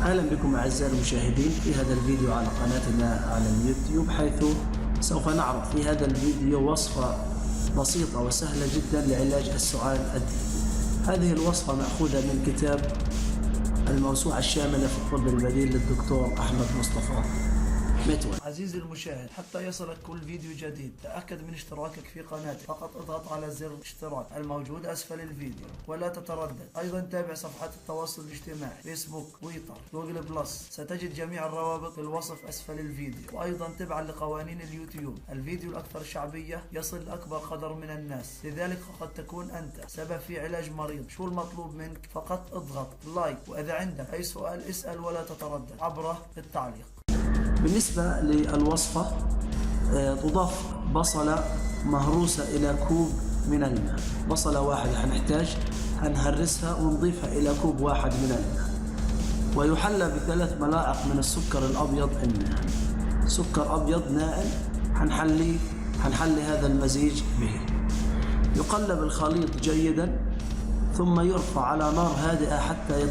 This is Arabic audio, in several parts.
أهلا بكم أعزائي المشاهدين في هذا الفيديو على قناتنا على اليوتيوب، حيث سوف نعرض في هذا الفيديو وصفة بسيطة وسهلة جدا لعلاج السعال الديدي. هذه الوصفة مأخوذة من كتاب الموسوعة الشاملة في الطب البديل للدكتور أحمد مصطفى متولي. عزيزي المشاهد، حتى يصلك كل فيديو جديد تأكد من اشتراكك في قناتي، فقط اضغط على زر اشتراك الموجود أسفل الفيديو ولا تتردد. أيضا تابع صفحات التواصل الاجتماعي فيسبوك، تويتر، جوجل بلس، ستجد جميع الروابط في الوصف أسفل الفيديو. وأيضا تبعا لقوانين اليوتيوب، الفيديو الأكثر شعبية يصل لأكبر قدر من الناس، لذلك قد تكون أنت سبب في علاج مريض. شو المطلوب منك؟ فقط اضغط لايك، وإذا عندك أي سؤال اسأل ولا تتردد عبر التعليق. بالنسبة للوصفة تضاف بصلة مهروسة إلى كوب من الماء. بصلة واحدة هنهرسها ونضيفها إلى كوب واحد من الماء، ويحلى ب3 ملاعق من السكر الأبيض الناعم. سكر أبيض ناعم هنحلي هذا المزيج به. يقلب الخليط جيدا ثم يرفع على نار هادئة حتى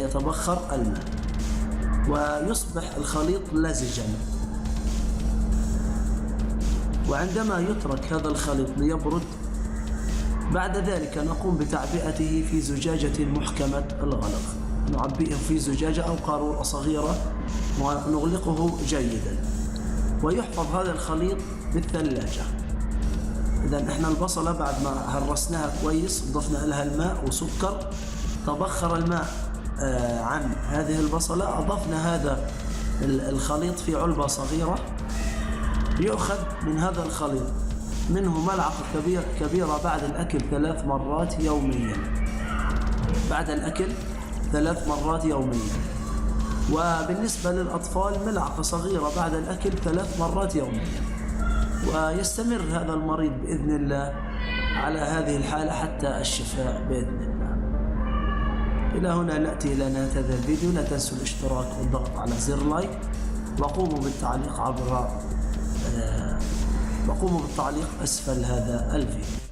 يتبخر الماء ويصبح الخليط لزجا. وعندما يترك هذا الخليط ليبرد، بعد ذلك نقوم بتعبئته في زجاجة محكمة الغلق. نعبئه في زجاجة أو قارورة صغيرة ونغلقه جيدا، ويحفظ هذا الخليط بالثلاجة. إذن احنا البصلة بعد ما هرسناها كويس ضفنا لها الماء وسكر، تبخر الماء عن هذه البصلة، أضفنا هذا الخليط في علبة صغيرة. يؤخذ من هذا الخليط منه ملعقة كبيرة بعد الأكل 3 مرات يوميا. بعد الأكل 3 مرات يوميا. وبالنسبة للأطفال ملعقة صغيرة بعد الأكل 3 مرات يوميا. ويستمر هذا المريض بإذن الله على هذه الحالة حتى الشفاء بإذن الله. إلى هنا نأتي إلى نهاية هذا الفيديو. لا تنسوا الاشتراك والضغط على زر لايك، وقوموا بالتعليق أسفل هذا الفيديو.